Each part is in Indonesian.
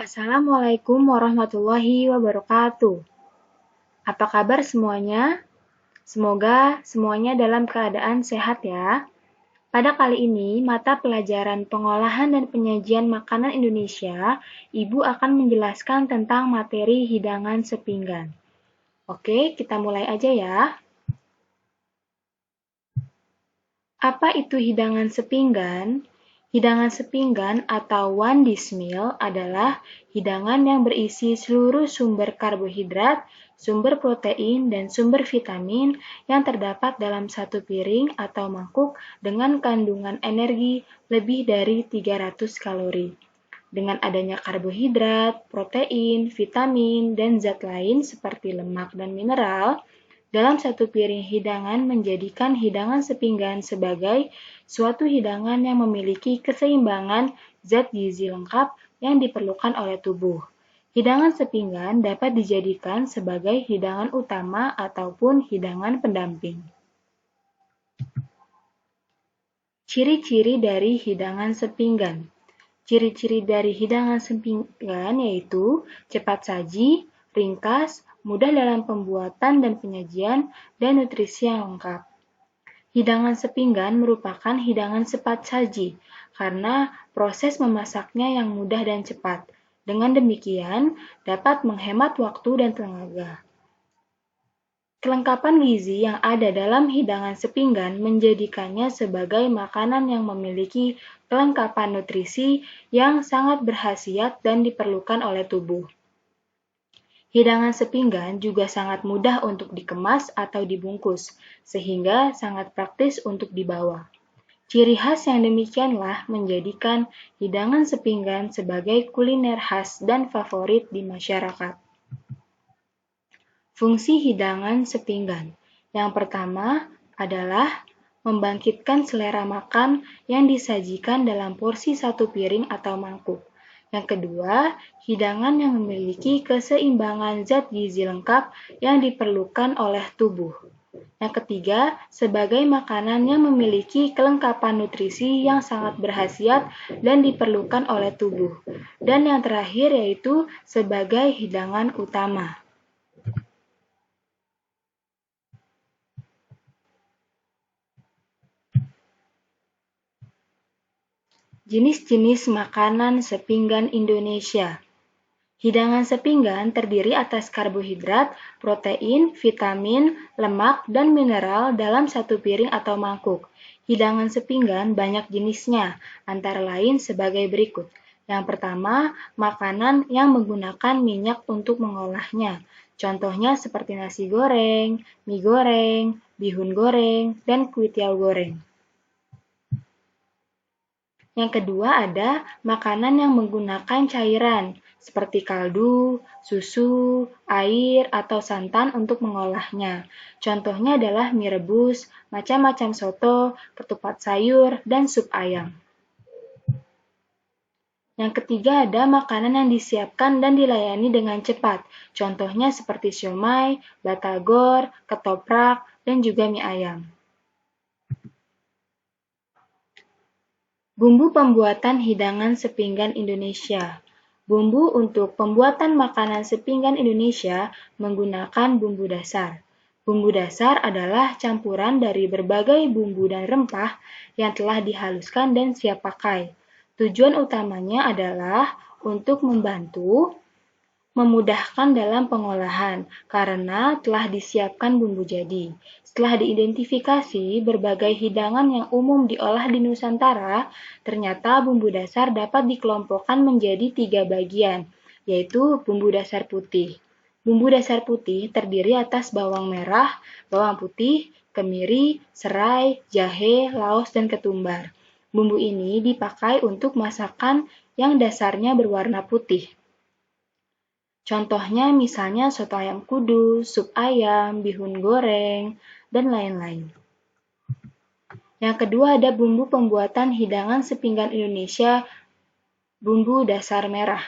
Assalamualaikum warahmatullahi wabarakatuh. Apa kabar semuanya? Semoga semuanya dalam keadaan sehat ya. Pada kali ini, mata pelajaran pengolahan dan penyajian makanan Indonesia, Ibu akan menjelaskan tentang materi hidangan sepinggan. Oke, kita mulai aja ya. Apa itu hidangan sepinggan? Hidangan sepinggan atau one dish meal adalah hidangan yang berisi seluruh sumber karbohidrat, sumber protein, dan sumber vitamin yang terdapat dalam satu piring atau mangkuk dengan kandungan energi lebih dari 300 kalori. Dengan adanya karbohidrat, protein, vitamin, dan zat lain seperti lemak dan mineral, dalam satu piring hidangan menjadikan hidangan sepinggan sebagai suatu hidangan yang memiliki keseimbangan zat gizi lengkap yang diperlukan oleh tubuh. Hidangan sepinggan dapat dijadikan sebagai hidangan utama ataupun hidangan pendamping. Ciri-ciri dari hidangan sepinggan. Ciri-ciri dari hidangan sepinggan yaitu cepat saji, ringkas, mudah dalam pembuatan dan penyajian, dan nutrisi yang lengkap. Hidangan sepinggan merupakan hidangan cepat saji karena proses memasaknya yang mudah dan cepat. Dengan demikian, dapat menghemat waktu dan tenaga. Kelengkapan gizi yang ada dalam hidangan sepinggan menjadikannya sebagai makanan yang memiliki kelengkapan nutrisi yang sangat berkhasiat dan diperlukan oleh tubuh. Hidangan sepinggan juga sangat mudah untuk dikemas atau dibungkus, sehingga sangat praktis untuk dibawa. Ciri khas yang demikianlah menjadikan hidangan sepinggan sebagai kuliner khas dan favorit di masyarakat. Fungsi hidangan sepinggan. Yang pertama adalah membangkitkan selera makan yang disajikan dalam porsi satu piring atau mangkuk. Yang kedua, hidangan yang memiliki keseimbangan zat gizi lengkap yang diperlukan oleh tubuh. Yang ketiga, sebagai makanan yang memiliki kelengkapan nutrisi yang sangat berkhasiat dan diperlukan oleh tubuh. Dan yang terakhir yaitu sebagai hidangan utama. Jenis-jenis makanan sepinggan Indonesia. Hidangan sepinggan terdiri atas karbohidrat, protein, vitamin, lemak, dan mineral dalam satu piring atau mangkuk. Hidangan sepinggan banyak jenisnya, antara lain sebagai berikut. Yang pertama, makanan yang menggunakan minyak untuk mengolahnya. Contohnya seperti nasi goreng, mie goreng, bihun goreng, dan kuitiau goreng. Yang kedua ada makanan yang menggunakan cairan, seperti kaldu, susu, air, atau santan untuk mengolahnya. Contohnya adalah mie rebus, macam-macam soto, ketupat sayur, dan sup ayam. Yang ketiga ada makanan yang disiapkan dan dilayani dengan cepat. Contohnya seperti siomay, batagor, ketoprak, dan juga mie ayam. Bumbu pembuatan hidangan sepinggan Indonesia. Bumbu untuk pembuatan makanan sepinggan Indonesia menggunakan bumbu dasar. Bumbu dasar adalah campuran dari berbagai bumbu dan rempah yang telah dihaluskan dan siap pakai. Tujuan utamanya adalah untuk memudahkan dalam pengolahan karena telah disiapkan bumbu jadi. Setelah diidentifikasi berbagai hidangan yang umum diolah di Nusantara, ternyata bumbu dasar dapat dikelompokkan menjadi 3 bagian, yaitu bumbu dasar putih. Bumbu dasar putih terdiri atas bawang merah, bawang putih, kemiri, serai, jahe, laos, dan ketumbar. Bumbu ini dipakai untuk masakan yang dasarnya berwarna putih. Contohnya misalnya soto ayam kudus, sup ayam, bihun goreng, dan lain-lain. Yang kedua ada bumbu pembuatan hidangan sepinggan Indonesia, bumbu dasar merah.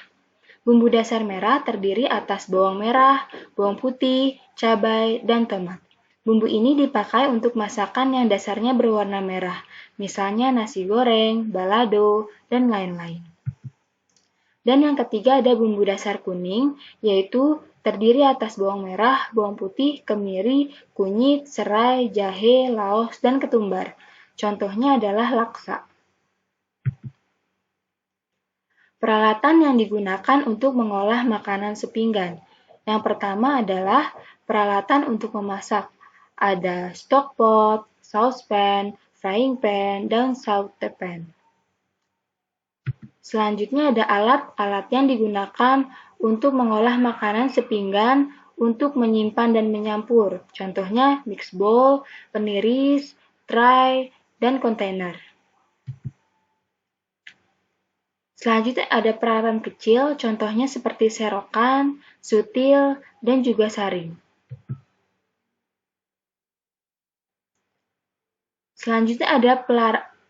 Bumbu dasar merah terdiri atas bawang merah, bawang putih, cabai, dan tomat. Bumbu ini dipakai untuk masakan yang dasarnya berwarna merah, misalnya nasi goreng, balado, dan lain-lain. Dan yang ketiga ada bumbu dasar kuning, yaitu terdiri atas bawang merah, bawang putih, kemiri, kunyit, serai, jahe, laos, dan ketumbar. Contohnya adalah laksa. Peralatan yang digunakan untuk mengolah makanan sepinggan. Yang pertama adalah peralatan untuk memasak. Ada stockpot, saucepan, frying pan, dan sautepan. Selanjutnya ada alat-alat yang digunakan untuk mengolah makanan sepinggan untuk menyimpan dan menyampur. Contohnya mix bowl, peniris, tray, dan kontainer. Selanjutnya ada peralatan kecil, contohnya seperti serokan, sutil, dan juga saring. Selanjutnya ada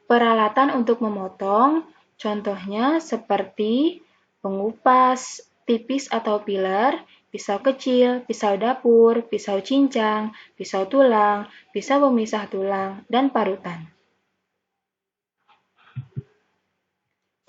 peralatan untuk memotong, contohnya seperti pengupas, tipis atau piler, pisau kecil, pisau dapur, pisau cincang, pisau tulang, pisau pemisah tulang, dan parutan.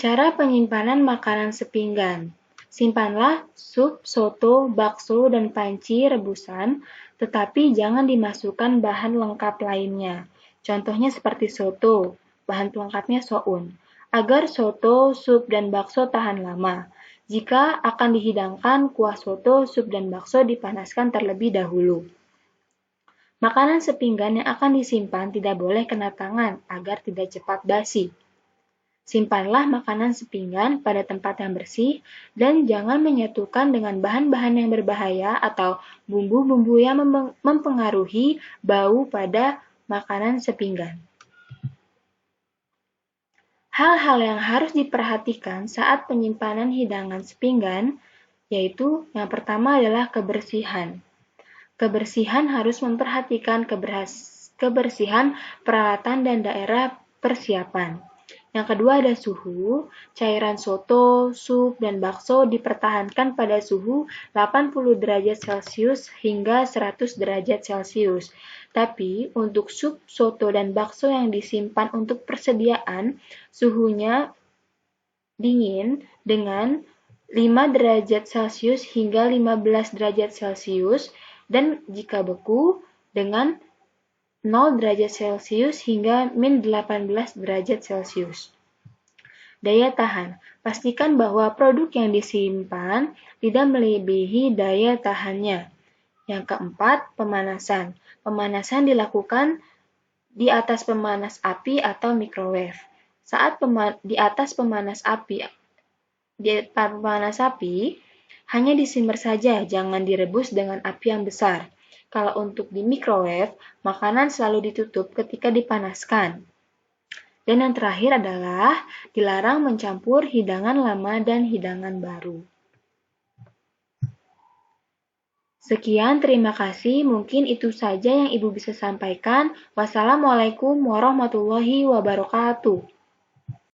Cara penyimpanan makanan sepinggan. Simpanlah sup, soto, bakso, dan panci rebusan, tetapi jangan dimasukkan bahan lengkap lainnya. Contohnya seperti soto, bahan pelengkapnya soun, agar soto, sup, dan bakso tahan lama. Jika akan dihidangkan, kuah soto, sup, dan bakso dipanaskan terlebih dahulu. Makanan sepinggan yang akan disimpan tidak boleh kena tangan agar tidak cepat basi. Simpanlah makanan sepinggan pada tempat yang bersih dan jangan menyatukan dengan bahan-bahan yang berbahaya atau bumbu-bumbu yang mempengaruhi bau pada makanan sepinggan. Hal-hal yang harus diperhatikan saat penyimpanan hidangan sepinggan yaitu yang pertama adalah kebersihan. Kebersihan harus memperhatikan kebersihan peralatan dan daerah persiapan. Yang kedua ada suhu, cairan soto, sup, dan bakso dipertahankan pada suhu 80 derajat Celcius hingga 100 derajat Celcius. Tapi untuk sup, soto, dan bakso yang disimpan untuk persediaan, suhunya dingin dengan 5 derajat Celcius hingga 15 derajat Celcius, dan jika beku dengan 0 derajat Celcius hingga min 18 derajat Celcius. Daya tahan. Pastikan bahwa produk yang disimpan tidak melebihi daya tahannya. Yang keempat, pemanasan. Pemanasan dilakukan di atas pemanas api atau microwave. Saat di atas pemanas api, hanya disimmer saja, jangan direbus dengan api yang besar. Kalau untuk di microwave, makanan selalu ditutup ketika dipanaskan. Dan yang terakhir adalah dilarang mencampur hidangan lama dan hidangan baru. Sekian, terima kasih. Mungkin itu saja yang Ibu bisa sampaikan. Wassalamualaikum warahmatullahi wabarakatuh.